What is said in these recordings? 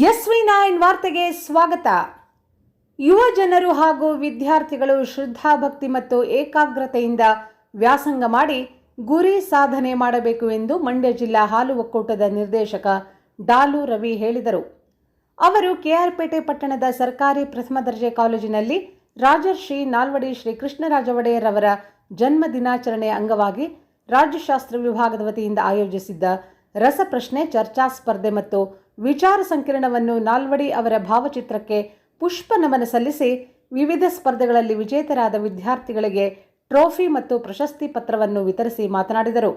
SV9 ವಾರ್ತೆಗೆ ಸ್ವಾಗತ. ಯುವ ಜನರು ಹಾಗೂ ವಿದ್ಯಾರ್ಥಿಗಳು ಶ್ರದ್ಧಾಭಕ್ತಿ ಮತ್ತು ಏಕಾಗ್ರತೆಯಿಂದ ವ್ಯಾಸಂಗ ಮಾಡಿ ಗುರಿ ಸಾಧನೆ ಮಾಡಬೇಕು ಎಂದು ಮಂಡ್ಯ ಜಿಲ್ಲಾ ಹಾಲು ಒಕ್ಕೂಟದ ನಿರ್ದೇಶಕ ಡಾಲು ರವಿ ಹೇಳಿದರು. ಅವರು ಕೆಆರ್ಪೇಟೆ ಪಟ್ಟಣದ ಸರ್ಕಾರಿ ಪ್ರಥಮ ದರ್ಜೆ ಕಾಲೇಜಿನಲ್ಲಿ ರಾಜರ್ಷಿ ನಾಲ್ವಡಿ ಶ್ರೀ ಕೃಷ್ಣರಾಜ ಒಡೆಯರ್ ಅವರ ಜನ್ಮ ದಿನಾಚರಣೆಯ ಅಂಗವಾಗಿ ರಾಜ್ಯಶಾಸ್ತ್ರ ವಿಭಾಗದ ವತಿಯಿಂದ ಆಯೋಜಿಸಿದ್ದ ರಸಪ್ರಶ್ನೆ ಚರ್ಚಾ ಸ್ಪರ್ಧೆ ಮತ್ತು ವಿಚಾರ ಸಂಕಿರಣವನ್ನು ನಾಲ್ವಡಿ ಅವರ ಭಾವಚಿತ್ರಕ್ಕೆ ಪುಷ್ಪ ನಮನ ಸಲ್ಲಿಸಿ ವಿವಿಧ ಸ್ಪರ್ಧೆಗಳಲ್ಲಿ ವಿಜೇತರಾದ ವಿದ್ಯಾರ್ಥಿಗಳಿಗೆ ಟ್ರೋಫಿ ಮತ್ತು ಪ್ರಶಸ್ತಿ ಪತ್ರವನ್ನು ವಿತರಿಸಿ ಮಾತನಾಡಿದರು.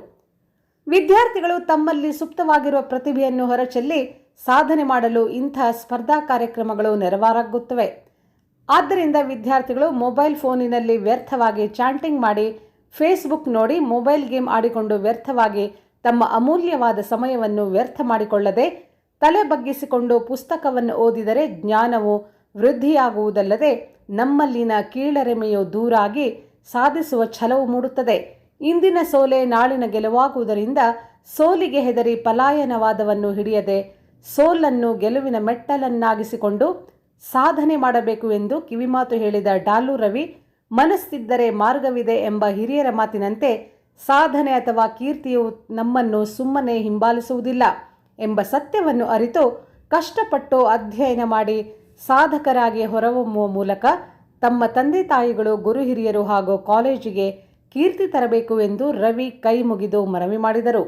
ವಿದ್ಯಾರ್ಥಿಗಳು ತಮ್ಮಲ್ಲಿ ಸುಪ್ತವಾಗಿರುವ ಪ್ರತಿಭೆಯನ್ನು ಹೊರಚೆಲ್ಲಿ ಸಾಧನೆ ಮಾಡಲು ಇಂಥ ಸ್ಪರ್ಧಾ ಕಾರ್ಯಕ್ರಮಗಳು ನೆರವಾಗುತ್ತವೆ. ಆದ್ದರಿಂದ ವಿದ್ಯಾರ್ಥಿಗಳು ಮೊಬೈಲ್ ಫೋನಿನಲ್ಲಿ ವ್ಯರ್ಥವಾಗಿ ಚಾಟಿಂಗ್ ಮಾಡಿ, ಫೇಸ್ಬುಕ್ ನೋಡಿ, ಮೊಬೈಲ್ ಗೇಮ್ ಆಡಿಕೊಂಡು ವ್ಯರ್ಥವಾಗಿ ತಮ್ಮ ಅಮೂಲ್ಯವಾದ ಸಮಯವನ್ನು ವ್ಯರ್ಥ ಮಾಡಿಕೊಳ್ಳದೆ ತಲೆ ಬಗ್ಗಿಸಿಕೊಂಡು ಪುಸ್ತಕವನ್ನು ಓದಿದರೆ ಜ್ಞಾನವು ವೃದ್ಧಿಯಾಗುವುದಲ್ಲದೆ ನಮ್ಮಲ್ಲಿನ ಕೀಳರಿಮೆಯು ದೂರಾಗಿ ಸಾಧಿಸುವ ಛಲವು ಮೂಡುತ್ತದೆ. ಇಂದಿನ ಸೋಲೆ ನಾಳಿನ ಗೆಲುವಾಗುವುದರಿಂದ ಸೋಲಿಗೆ ಹೆದರಿ ಪಲಾಯನವಾದವನ್ನು ಹಿಡಿಯದೆ ಸೋಲನ್ನು ಗೆಲುವಿನ ಮೆಟ್ಟಲನ್ನಾಗಿಸಿಕೊಂಡು ಸಾಧನೆ ಮಾಡಬೇಕು ಎಂದು ಕಿವಿಮಾತು ಹೇಳಿದ ಡಾಲು ರವಿ, ಮನಸ್ಸಿದ್ದರೆ ಮಾರ್ಗವಿದೆ ಎಂಬ ಹಿರಿಯರ ಮಾತಿನಂತೆ ಸಾಧನೆ ಅಥವಾ ಕೀರ್ತಿಯು ನಮ್ಮನ್ನು ಸುಮ್ಮನೆ ಹಿಂಬಾಲಿಸುವುದಿಲ್ಲ ಎಂಬ ಸತ್ಯವನ್ನು ಅರಿತು ಕಷ್ಟಪಟ್ಟು ಅಧ್ಯಯನ ಮಾಡಿ ಸಾಧಕರಾಗಿ ಹೊರಹೊಮ್ಮುವ ಮೂಲಕ ತಮ್ಮ ತಂದೆ ತಾಯಿಗಳು, ಗುರು ಹಿರಿಯರು ಹಾಗೂ ಕಾಲೇಜಿಗೆ ಕೀರ್ತಿ ತರಬೇಕು ಎಂದು ರವಿ ಕೈ ಮುಗಿದು ಮನವಿ ಮಾಡಿದರು.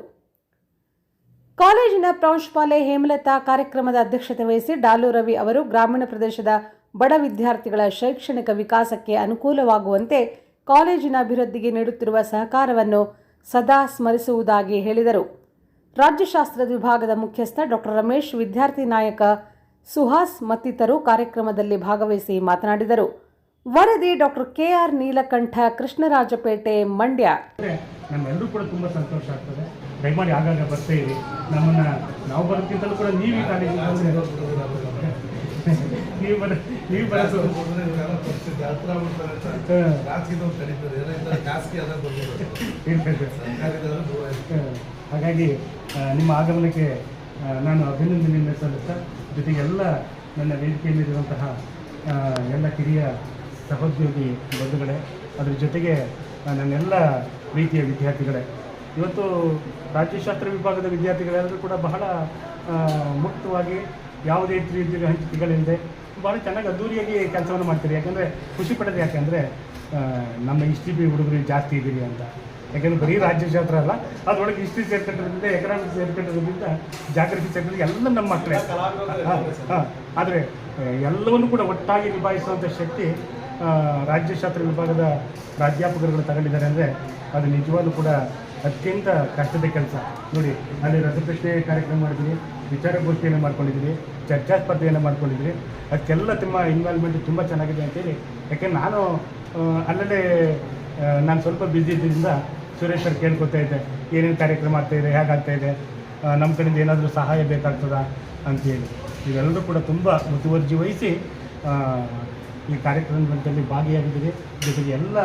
ಕಾಲೇಜಿನ ಪ್ರಾಂಶುಪಾಲೆ ಹೇಮಲತಾ ಕಾರ್ಯಕ್ರಮದ ಅಧ್ಯಕ್ಷತೆ ವಹಿಸಿ ಡಾಲು ರವಿ ಅವರು ಗ್ರಾಮೀಣ ಪ್ರದೇಶದ ಬಡ ವಿದ್ಯಾರ್ಥಿಗಳ ಶೈಕ್ಷಣಿಕ ವಿಕಾಸಕ್ಕೆ ಅನುಕೂಲವಾಗುವಂತೆ ಕಾಲೇಜಿನ ಅಭಿವೃದ್ಧಿಗೆ ನೀಡುತ್ತಿರುವ ಸಹಕಾರವನ್ನು ಸದಾ ಸ್ಮರಿಸುವುದಾಗಿ ಹೇಳಿದರು. ರಾಜ್ಯಶಾಸ್ತ್ರ ವಿಭಾಗದ ಮುಖ್ಯಸ್ಥ ಡಾಕ್ಟರ್ ರಮೇಶ್, ವಿದ್ಯಾರ್ಥಿ ನಾಯಕ ಸುಹಾಸ್ ಮತ್ತಿತರರು ಕಾರ್ಯಕ್ರಮದಲ್ಲಿ ಭಾಗವಹಿಸಿ ಮಾತನಾಡಿದರು. ವರದಿ ಡಾಕ್ಟರ್ ಕೆಆರ್ ನೀಲಕಂಠ, ಕೃಷ್ಣರಾಜಪೇಟೆ, ಮಂಡ್ಯ. ನಮ್ಮೆಲ್ಲರೂ ಕೂಡ ತುಂಬ ಸಂತೋಷ ಆಗ್ತದೆ. ದಯಮಾಡಿ ಆಗಾಗ ಬರ್ತಾ ಇರಿ. ನಮ್ಮನ್ನು ನಾವು ಬರೋಕ್ಕಿಂತಲೂ ಕೂಡ ನೀವು ಈ ಕಾಲೇಜಿಗೆ ಹಾಗಾಗಿ ನಿಮ್ಮ ಆಗಮನಕ್ಕೆ ನಾನು ಅಭಿನಂದನೆಯನ್ನು ಸಲ್ಲಿಸ್ತಾ, ಜೊತೆಗೆ ಎಲ್ಲ ನನ್ನ ವೇದಿಕೆಯಲ್ಲಿರುವಂತಹ ಎಲ್ಲ ಕಿರಿಯ ಸಹೋದ್ಯೋಗಿ ಬಂಧುಗಳೇ, ಅದರ ಜೊತೆಗೆ ನನ್ನೆಲ್ಲ ಪ್ರೀತಿಯ ವಿದ್ಯಾರ್ಥಿಗಳೇ, ಇವತ್ತು ರಾಜ್ಯಶಾಸ್ತ್ರ ವಿಭಾಗದ ವಿದ್ಯಾರ್ಥಿಗಳೆಲ್ಲರೂ ಕೂಡ ಬಹಳ ಮುಕ್ತವಾಗಿ ಯಾವುದೇ ರೀತಿಯ ಹಂಚಿಕೆಗಳಿಲ್ಲದೆ ಭಾಳ ಚೆನ್ನಾಗಿ ಅದ್ದೂರಿಯಾಗಿ ಕೆಲಸವನ್ನು ಮಾಡ್ತೀರಿ. ಯಾಕೆಂದರೆ ಖುಷಿ ಪಡೋದು ಯಾಕೆಂದರೆ ನಮ್ಮ ಹಿಸ್ಟ್ರಿ ಹುಡುಗರು ಜಾಸ್ತಿ ಇದ್ದೀರಿ ಅಂತ. ಯಾಕೆಂದರೆ ಬರೀ ರಾಜ್ಯಶಾಸ್ತ್ರ ಅಲ್ಲ, ಅದರೊಳಗೆ ಹಿಸ್ಟ್ರಿ ಸೇರ್ಕೊಂಡಿರೋದ್ರಿಂದ, ಎಕನಾಮಿಕ್ಸ್ ಸೇರ್ಕೊಂಡಿರೋದ್ರಿಂದ, ಜಾಗ್ರಫಿ ಸೇರ್ಕೊಂಡು ಎಲ್ಲ ನಮ್ಮ ಮಕ್ಕಳೇ. ಆದರೆ ಎಲ್ಲವನ್ನೂ ಕೂಡ ಒಟ್ಟಾಗಿ ನಿಭಾಯಿಸುವಂಥ ಶಕ್ತಿ ರಾಜ್ಯಶಾಸ್ತ್ರ ವಿಭಾಗದ ಪ್ರಾಧ್ಯಾಪಕರುಗಳು ತಗೊಂಡಿದ್ದಾರೆ. ಅಂದರೆ ಅದು ನಿಜವಾಗ್ಲೂ ಕೂಡ ಅತ್ಯಂತ ಕಷ್ಟದ ಕೆಲಸ. ನೋಡಿ, ಅಲ್ಲಿ ರಸಪ್ರಶ್ನೆ ಕಾರ್ಯಕ್ರಮ ಮಾಡಿದ್ದೀರಿ, ವಿಚಾರಗೋಷ್ಠಿಯನ್ನು ಮಾಡ್ಕೊಂಡಿದ್ದೀರಿ, ಚರ್ಚಾ ಸ್ಪರ್ಧೆಯನ್ನು ಮಾಡ್ಕೊಂಡಿದ್ದೀರಿ. ಅದಕ್ಕೆಲ್ಲ ತುಂಬ ಇನ್ವಾಲ್ವ್ಮೆಂಟ್ ತುಂಬ ಚೆನ್ನಾಗಿದೆ ಅಂತೇಳಿ. ಯಾಕೆಂದ್ರೆ ಅಲ್ಲೇ ನಾನು ಸ್ವಲ್ಪ ಬ್ಯುಸಿ ಇದ್ದರಿಂದ ಸುರೇಶ್ ಸರ್ ಕೇಳ್ಕೊತಾ ಇದ್ದೆ, ಏನೇನು ಕಾರ್ಯಕ್ರಮ ಆಗ್ತಾಯಿದೆ, ಹೇಗಾಗ್ತಾಯಿದೆ, ನಮ್ಮ ಕಡೆಯಿಂದ ಏನಾದರೂ ಸಹಾಯ ಬೇಕಾಗ್ತದಾ ಅಂತೇಳಿ. ಇವೆಲ್ಲರೂ ಕೂಡ ತುಂಬ ಮುತುವರ್ಜಿ ವಹಿಸಿ ಈ ಕಾರ್ಯಕ್ರಮದಲ್ಲಿ ಭಾಗಿಯಾಗಿದ್ದೀರಿ. ಜೊತೆಗೆ ಎಲ್ಲ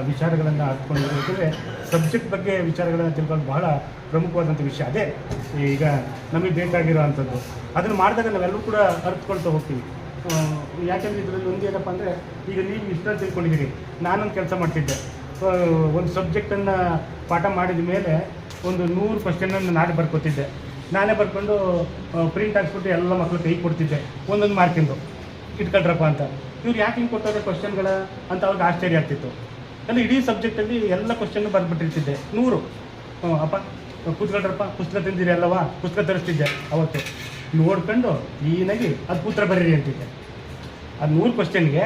ವಿಚಾರಗಳನ್ನು ಅರ್ಥಕೊಂಡಿದ್ದೀವಿ. ಯಾಕೆಂದರೆ ಸಬ್ಜೆಕ್ಟ್ ಬಗ್ಗೆ ವಿಚಾರಗಳನ್ನು ತಿಳ್ಕೊಂಡು ಬಹಳ ಪ್ರಮುಖವಾದಂಥ ವಿಷಯ ಅದೇ ಈಗ ನಮಗೆ ಬೇಕಾಗಿರೋ ಅಂಥದ್ದು. ಅದನ್ನು ಮಾಡಿದಾಗ ನಾವೆಲ್ಲರೂ ಕೂಡ ಅರ್ಥಕೊಳ್ತಾ ಹೋಗ್ತೀವಿ. ಯಾಕೆಂದರೆ ಇದರಲ್ಲಿ ಒಂದೇನಪ್ಪ ಅಂದರೆ, ಈಗ ನೀವು ಇಷ್ಟನ್ನು ತಿಳ್ಕೊಂಡಿದ್ದೀರಿ, ನಾನೊಂದು ಕೆಲಸ ಮಾಡ್ತಿದ್ದೆ. ಒಂದು ಸಬ್ಜೆಕ್ಟನ್ನು ಪಾಠ ಮಾಡಿದ ಮೇಲೆ ಒಂದು 100 ಕ್ವಶನನ್ನು ನಾನೇ ಬರ್ಕೊತಿದ್ದೆ. ನಾನೇ ಬರ್ಕೊಂಡು ಪ್ರಿಂಟ್ ಹಾಕ್ಸ್ಬಿಟ್ಟು ಎಲ್ಲ ಮಕ್ಕಳು ಕೈ ಕೊಡ್ತಿದ್ದೆ, ಒಂದೊಂದು ಮಾರ್ಕಿಂದು ಇಟ್ಕೊಳ್ರಪ್ಪ ಅಂತ. ಇವ್ರು ಯಾಕೆ ಹಿಂಗೆ ಕೊಡ್ತಾರೆ ಕ್ವಶನ್ಗಳ ಅಂತ ಅವ್ರಿಗೆ ಆಶ್ಚರ್ಯ ಆಗ್ತಿತ್ತು. ಅಲ್ಲಿ ಇಡೀ ಸಬ್ಜೆಕ್ಟಲ್ಲಿ ಎಲ್ಲ ಕ್ವಶನ್ನು ಬರ್ಬಿಟ್ಟಿರ್ತಿದ್ದೆ 100. ಅಪ್ಪ ಕೂತ್ಕೊಳ್ರಪ್ಪ, ಪುಸ್ತಕ ತಿಂದಿರಿ ಅಲ್ಲವಾ, ಪುಸ್ತಕ ತರಿಸ್ತಿದ್ದೆ ಅವತ್ತು. ನೋಡ್ಕೊಂಡು ಕ್ಲೀನಾಗಿ ಅದು ಪುತ್ರ ಬರೀರಿ ಅಂತಿದ್ದೆ. ಅದು 100 ಕ್ವಶನ್ಗೆ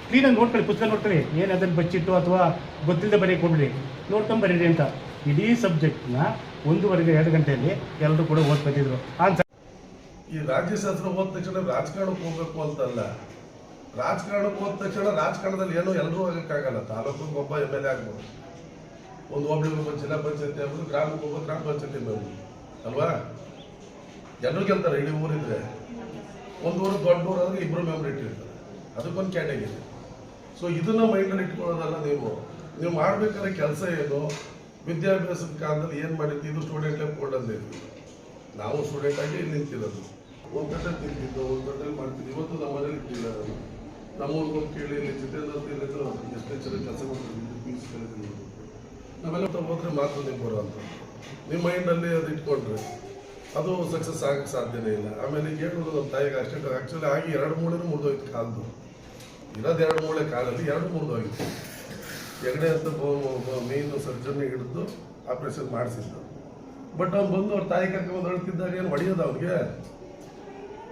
ಕ್ಲೀನಾಗಿ ನೋಡ್ಕೊಳ್ಳಿ, ಪುಸ್ತಕ ನೋಡ್ಕೊಳ್ಳಿ, ಏನು ಅದನ್ನು ಬಚ್ಚಿಟ್ಟು ಅಥವಾ ಗೊತ್ತಿಲ್ಲದೆ ಬರೀ ಕೊಡ್ರಿ, ನೋಡ್ಕೊಂಡು ಬರೀರಿ ಅಂತ. ಇಡೀ ಸಬ್ಜೆಕ್ಟ್ನ 1.5-2 ಗಂಟೆಯಲ್ಲಿ ಎಲ್ಲರೂ ಕೂಡ ಓದ್ಕೊತಿದ್ರು. ಈ ರಾಜ್ಯಶಾಸ್ತ್ರ ಓದ ತಕ್ಷಣ ರಾಜಕಾರಣಕ್ಕೆ ಹೋಗ್ಬೇಕು ಅಂತಲ್ಲ. ರಾಜಕಾರಣಕ್ಕೆ ಹೋದ ತಕ್ಷಣ ರಾಜಕಾರಣದಲ್ಲಿ ಏನೋ ಎಲ್ಲರೂ ಆಗಕ್ಕಾಗಲ್ಲ. ತಾಲೂಕಿಗೆ ಒಬ್ಬ MLA ಆಗ್ಬೋದು, ಒಂದು ಹೋಬಳಿಗೆ ಒಬ್ಬ ಜಿಲ್ಲಾ ಪಂಚಾಯತಿ ಆಗ್ಬೋದು, ಗ್ರಾಮಕ್ಕೆ ಒಬ್ಬ ಗ್ರಾಮ ಪಂಚಾಯತಿ ಆಗ್ಬೋದು ಅಲ್ವಾ. ಜನರು ಗೆಲ್ತಾರೆ. ಇಡೀ ಊರಿದ್ರೆ ಒಂದು ಊರು ದೊಡ್ಡ ಊರು ಆದರೆ 2 ಮೆಂಬರ್ ಇಟ್ಟಿರ್ತಾರೆ, ಅದಕ್ಕೊಂದು ಕ್ಯಾಟಗರಿ. ಸೊ ಇದನ್ನ ಮೈಂಡಲ್ಲಿ ಇಟ್ಕೊಳ್ಳೋದಲ್ಲ. ನೀವು ಮಾಡ್ಬೇಕಾದ್ರೆ ಕೆಲಸ ಏನು, ವಿದ್ಯಾಭ್ಯಾಸದ ಕಾಲದಲ್ಲಿ ಏನು ಮಾಡಿರ್ತೀವಿ, ಇದು ಸ್ಟೂಡೆಂಟ್ ಲೈಫ್ ಕೊಡೋದೇ. ನಾವು ಸ್ಟೂಡೆಂಟ್ ಆಗಿ ಇಲ್ಲಿ ನಿಂತಿರೋದು. ಒಂದು ಗಂಟೆ ತಿಂತಿದ್ದು, ಒಂದು ಗಂಟೆಲಿ ಮಾಡ್ತಿದ್ದು. ಇವತ್ತು ನಮ್ಮ ಮನೇಲಿ ಇಟ್ಟಿಲ್ಲ ನಾನು. ನಮ್ಮ ಊರಿಗೆ ಹೋಗಿ ಕೇಳಿ ಇಲ್ಲಿ ಜಿತೇಂದ್ರ ಅಂತ ಹೇಳಿದ್ರು, ಎಷ್ಟೇ ಚೆನ್ನಾಗಿ ಕೆಲಸ ಮಾಡ್ತಿದ್ದು ಪಿ ಯು ಸಿ ಕಲಿತಿದ್ದು. ನಾವೆಲ್ಲ ಹೋದ್ರೆ ಮಾತ್ರ ನೀವು ಬರೋ ಅಂತ ನಿಮ್ಮ ಮೈಂಡಲ್ಲಿ ಅದು ಇಟ್ಕೊಂಡ್ರೆ ಅದು ಸಕ್ಸಸ್ ಆಗಕ್ಕೆ ಸಾಧ್ಯನೇ ಇಲ್ಲ. ಆಮೇಲೆ ಈಗ ಹೇಳೋದು ನಮ್ಮ ತಾಯಿಗೆ ಅಷ್ಟೇ ಆ್ಯಕ್ಚುಲಿ ಆಗಿ 2 ಮೂಳೆನೂ ಮುರಿದೋಯ್ತು ಕಾಲದು. ಇರೋದು 2 ಮೂಳೆ ಕಾಲಲ್ಲಿ 2 ಮುರಿದೋಗಿತ್ತು. ಹೆಗಡೆ ಅಂತ ಮೇನ್ ಸರ್ಜನ್ನೇ ಹಿಡಿದು ಆಪ್ರೇಷನ್ ಮಾಡಿಸಿದ್ದು. ಬಟ್ ಅವ್ನು ಬಂದು ಅವ್ರ ತಾಯಿ ಕರ್ಕೊಂಡು ಅಳ್ತಿದ್ದಾಗ ಏನು ಹೊಡೆಯೋದು ಅವ್ನಿಗೆ?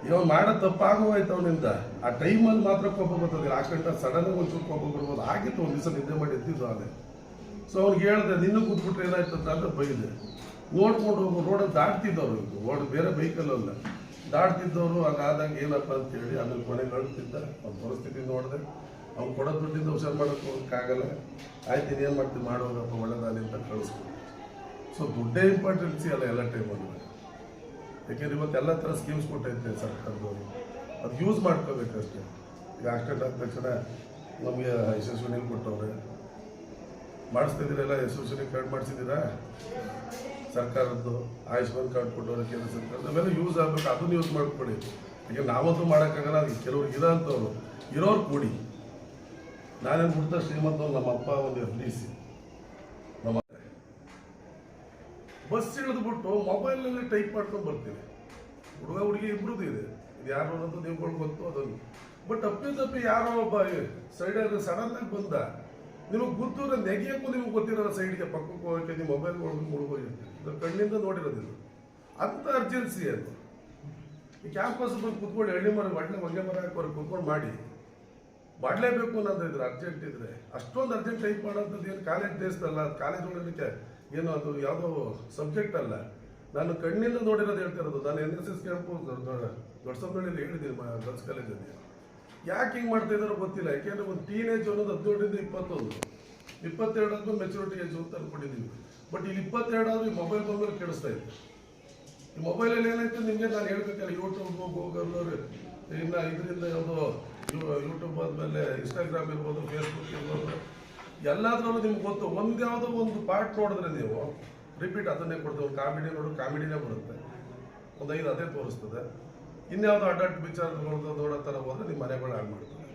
ಇವಾಗ ಮಾಡೋ ತಪ್ಪಾಗೋಯ್ತು ಅವನಿಂದ. ಆ ಟೈಮಲ್ಲಿ ಮಾತ್ರ ಕೋಪ ಬರ್ತದೆ. ಆ ಗಂಟೆ ಸಡನ್ನಾಗಿ ಒಂಚೂರು ಕೋಪ ಬರ್ಬೋದು. ಆಗಿತ್ತು, ಒಂದು ದಿವಸ ನಿದ್ದೆ ಮಾಡಿ ಎತ್ತಿದ್ದು ಅದೇ. ಸೊ ಅವ್ನಿಗೆ ಹೇಳಿದೆ, ನಿನ್ನೂ ಕೂತ್ಬಿಟ್ರೆ ಏನಾಯ್ತು ಅಂತ ಬೈದೆ. ನೋಡ್ಕೊಂಡು ಹೋಗು, ರೋಡಲ್ಲಿ ದಾಟ್ತಿದ್ದವ್ರು, ರೋಡ್ ಬೇರೆ ಬೈಕಲ್ಲ ದಾಟ್ತಿದ್ದವರು. ಅದಾದಾಗ ಏನಪ್ಪ ಅಂತೇಳಿ ಆಮೇಲೆ ಕೊನೆಗೆ ಅಳ್ತಿದ್ದ. ಅವ್ನ ಪರಿಸ್ಥಿತಿ ನೋಡಿದೆ. ಅವ್ನು ಕೊಡೋ ದುಡ್ಡಿಂದ ಹುಷಾರು ಮಾಡೋಕ್ಕೆ ಹೋಗೋಕ್ಕಾಗಲ್ಲ. ಆಯ್ತು, ಇನ್ನೇನು ಮಾಡ್ತೀವಿ, ಮಾಡೋದಪ್ಪ ಒಳ್ಳೆದಾಗಲಿ ಅಂತ ಕಳಿಸ್ಬೋದು. ಸೊ ದುಡ್ಡೇ ಇಂಪಾರ್ಟೆನ್ಸಿ ಅಲ್ಲ ಎಲ್ಲ ಟೈಮಲ್ಲಿ. ಯಾಕೆಂದ್ರೆ ಇವತ್ತು ಎಲ್ಲ ಥರ ಸ್ಕೀಮ್ಸ್ ಕೊಟ್ಟೈತೆ ಸರ್ಕಾರದವರು. ಅದು ಯೂಸ್ ಮಾಡ್ಕೋಬೇಕಷ್ಟೇ. ಈಗ ಆಕ್ಸಿಡೆಂಟ್ ಆದ ತಕ್ಷಣ ನಮಗೆ ಯಶಸ್ವಿನಿ ಕೊಟ್ಟವ್ರೆ, ಮಾಡಿಸ್ತಿದ್ದೀರಲ್ಲ, ಯಶಸ್ವಿನಿ ಕಾರ್ಡ್ ಮಾಡಿಸಿದ್ದೀರಾ ಸರ್ಕಾರದ್ದು, ಆಯುಷ್ಮಾನ್ ಕಾರ್ಡ್ ಕೊಟ್ಟವ್ರೆ ಕೇಂದ್ರ ಸರ್ಕಾರ. ಅವೆಲ್ಲ ಯೂಸ್ ಆಗಬೇಕು, ಅದನ್ನು ಯೂಸ್ ಮಾಡ್ಕೊಳ್ಳಿ. ಈಗ ನಾವಂತೂ ಮಾಡೋಕ್ಕಾಗಲ್ಲ. ಅದಕ್ಕೆ ಕೆಲವ್ರಿಗೆ ಇರೋಂಥವ್ರು ಇರೋರು ಕೂಡಿ. ನಾನೇನು ಬಿಡ್ತಾ ಶ್ರೀಮಂತವ್ರು, ನಮ್ಮ ಅಪ್ಪ ಒಂದು FDC. ನಮ್ಮ ಬಸ್ ಇಳಿದ್ಬಿಟ್ಟು ಮೊಬೈಲಲ್ಲಿ ಟೈಪ್ ಮಾಡ್ಕೊಂಡು ಬರ್ತೀವಿ. ಹುಡುಗ ಹುಡುಗಿ ಇಬ್ಬರದ್ದು ಇದೆ. ಇದು ಯಾರು ಅನ್ನೋದು ನೀವುಗಳು ಗೊತ್ತು ಅದನ್ನು. ಬಟ್ ತಪ್ಪಿ ಯಾರೋ ಒಬ್ಬ ಸೈಡಲ್ಲಿ ಸಡನ್ನಾಗಿ ಬಂದ, ನಿಮಗೆ ಗೊತ್ತಿರೋ ನೆಗೆಯಕ್ಕೂ ನಿಮ್ಗೆ ಗೊತ್ತಿರೋಲ್ಲ. ಸೈಡ್ಗೆ ಪಕ್ಕಕ್ಕೆ ಹೋಗೋಕ್ಕೆ ನೀವು ಮೊಬೈಲ್ ಮುಳುಗೋಗಿರ್ತೀವಿ. ಇದು ಕಣ್ಣಿಂದ ನೋಡಿರೋದಿಲ್ಲ. ಅಂಥ ಅರ್ಜೆನ್ಸಿ ಅದು. ಈ ಕ್ಯಾಂಪಸ್ ಬಂದು ಕುತ್ಕೊಂಡು ಎಳ್ಳಿ ಮರ ಒಳ್ಳೆ ಹೊಗೆ ಮರ ಹಾಕೋರು ಕುತ್ಕೊಂಡು ಮಾಡಲೇಬೇಕು ಅನ್ನೋದು ಇದ್ರೆ ಅರ್ಜೆಂಟ್ ಇದ್ರೆ. ಅಷ್ಟೊಂದು ಅರ್ಜೆಂಟ್ ಟೈಪ್ ಮಾಡೋಂಥದ್ದು ಏನು ಕಾಲೇಜ್ ದೇಶದಲ್ಲ. ಕಾಲೇಜ್ ಒಳಗಡೆ ಏನು ಅದು ಯಾವುದೋ ಸಬ್ಜೆಕ್ಟ್ ಅಲ್ಲ. ನಾನು ಕಣ್ಣಿಂದ ನೋಡಿರೋದು ಹೇಳ್ತಿರೋದು. ನಾನು NSS ಕ್ಯಾಂಪು ದೊಡ್ಡಸಂಬಳ್ಳಿಯಲ್ಲಿ ಹೇಳಿದ್ದೀನಿ, ಗರ್ಲ್ಸ್ ಕಾಲೇಜಲ್ಲಿ. ಯಾಕೆ ಹಿಂಗೆ ಮಾಡ್ತಾ ಇದ್ದಾರೋ ಗೊತ್ತಿಲ್ಲ. ಯಾಕೆಂದರೆ ಒಂದು ಟೀನೇಜ್ ಅನ್ನೋದು 18 ಇಂದ 21, 22 ಆದ್ಮೇಲೆ ಮೆಚುರಿಟಿ ಏಜ್ ಅಂತ ಅನ್ಕೊಂಡಿದ್ದೀವಿ. ಬಟ್ ಇಲ್ಲಿ 22 ಆದ್ರೂ ಈ ಮೊಬೈಲ್ ಬಂದ್ಮೇಲೆ ಕೆಡಿಸ್ತಾ ಇತ್ತು. ಈ ಮೊಬೈಲಲ್ಲಿ ಏನಾಯ್ತು ನಿಮಗೆ ನಾನು ಹೇಳ್ಬೇಕಲ್ಲ, ಯೂಟ್ಯೂಬ್, ಗೂಗಲ್, ಇನ್ನು ಇದರಿಂದ ಯಾವುದೋ ಯೂಟ್ಯೂಬ್ ಆದಮೇಲೆ ಇನ್ಸ್ಟಾಗ್ರಾಮ್ ಇರ್ಬೋದು, ಫೇಸ್ಬುಕ್ ಇರ್ಬೋದು, ಎಲ್ಲಾದ್ರಲ್ಲೂ ನಿಮ್ಗೆ ಗೊತ್ತು. ಯಾವುದೋ ಒಂದು ಪಾರ್ಟ್ ನೋಡಿದ್ರೆ ನೀವು ರಿಪೀಟ್ ಅದನ್ನೇ ಕೊಡ್ತೇವೆ. ಒಂದು ಕಾಮಿಡಿ ನೋಡಿದ್ರೆ ಕಾಮಿಡಿನೇ ಬರುತ್ತೆ, ಒಂದು 5 ಅದೇ ತೋರಿಸ್ತದೆ. ಇನ್ಯಾವುದೋ ಅಡಲ್ಟ್ ವಿಚಾರ ನೋಡೋ ಥರ ಹೋದ್ರೆ ನಿಮ್ಮ ಮನೆಗಳು ಹಾಳು ಮಾಡ್ತದೆ.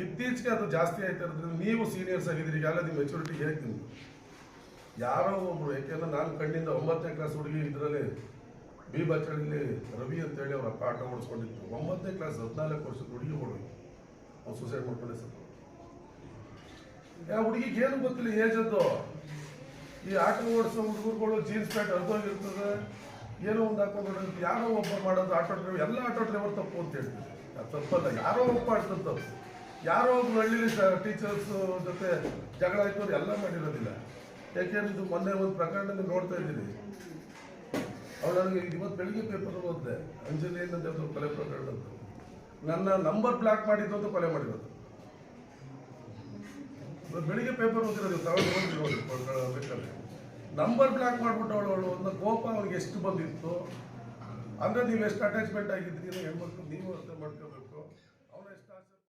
ಇತ್ತೀಚೆಗೆ ಅದು ಜಾಸ್ತಿ ಆಯ್ತಾ ಇರೋದ್ರಿಂದ ನೀವು ಸೀನಿಯರ್ಸ್ ಆಗಿದ್ದೀರಿ, ಈಗಾಗಲೇ ನಿಮ್ಮ ಮೆಚುರಿಟಿ ಹೇಳ್ತೀನಿ. ಯಾರೋ ಒಬ್ರು, ಯಾಕೆಂದ್ರೆ ನಾನು ಕಣ್ಣಿಂದ 9ನೇ ಕ್ಲಾಸ್ ಹುಡುಗಿ ಇದರಲ್ಲಿ ಬಿ ಬಚ್ಚಳ್ಳಿ ರವಿ ಅಂತೇಳಿ ಅವ್ರ ಅಪ್ಪ ಆಟ ಓಡಿಸ್ಕೊಂಡಿತ್ತು. 9ನೇ ಕ್ಲಾಸ್ 14 ವರ್ಷದ ಹುಡುಗಿ ಹುಡುಗಿ ಅವ್ನು ಸೂಸೈಡ್ ಮಾಡ್ಕೊಂಡೆ ಸತ್ತು. ಯಾವ ಹುಡುಗಿಗೆ ಏನು ಗೊತ್ತಿಲ್ಲ ಏಜದ್ದು. ಈ ಆಟ ಓಡಿಸೋ ಹುಡುಗರುಗಳು ಜೀನ್ಸ್ ಪ್ಯಾಂಟ್ ಅರ್ಧೋಗಿರ್ತದೆ, ಏನೋ ಒಂದು ಹಾಕೊಂಡು ಯಾರೋ ಒಬ್ಬ ಮಾಡೋದು. ಆಟೋ ಡ್ರೈವರ್, ಎಲ್ಲ ಆಟೋ ಡ್ರೈವರ್ ತಪ್ಪು ಅಂತ ಹೇಳ್ತೀವಿ. ಅದು ತಪ್ಪಲ್ಲ. ಯಾರೋ ಒಬ್ಬ ಆಡ್ತದೆ ತಪ್ಪು. ಯಾರೋ ಒಬ್ಬ ಹಳ್ಳಿಲಿ ಟೀಚರ್ಸ್ ಜೊತೆ ಜಗಳ ಆಯ್ತು ಎಲ್ಲ ಮಾಡಿರೋದಿಲ್ಲ. ಯಾಕೆಂದ್ರೆ ಇದು ಮೊನ್ನೆ ಒಂದು ಪ್ರಕರಣ ನೀವು ನೋಡ್ತಾ ಇದ್ದೀರಿ. ಅವಳು ನನಗೆ ಇವತ್ತು ಬೆಳಿಗ್ಗೆ ಪೇಪರ್ ಓದಿದೆ, ಅಂಜಲಿ ಏನಂತ ಕೊಲೆ ಪ್ರಕರಣ ಅಂತ. ನನ್ನ ನಂಬರ್ ಬ್ಲಾಕ್ ಮಾಡಿದ್ದು ಅಂತ ಕೊಲೆ ಮಾಡಿರೋದು. ಬೆಳಿಗ್ಗೆ ಪೇಪರ್ ಓದಿರೋದು ತಗೊಂಡು ನೋಡಿ ಬೇಕಾದ್ರೆ. ನಂಬರ್ ಬ್ಲಾಕ್ ಮಾಡ್ಬಿಟ್ಟು ಅವಳು ಒಂದು ಕೋಪ ಅವ್ನಿಗೆ ಎಷ್ಟು ಬಂದಿತ್ತು ಅಂದರೆ ನೀವು ಎಷ್ಟು ಅಟ್ಯಾಚ್ಮೆಂಟ್ ಆಗಿದ್ದೀರಿ ಹೆಣ್ಮಕ್ಳು ನೀವು ಅರ್ಥ ಮಾಡ್ಕೋಬೇಕು.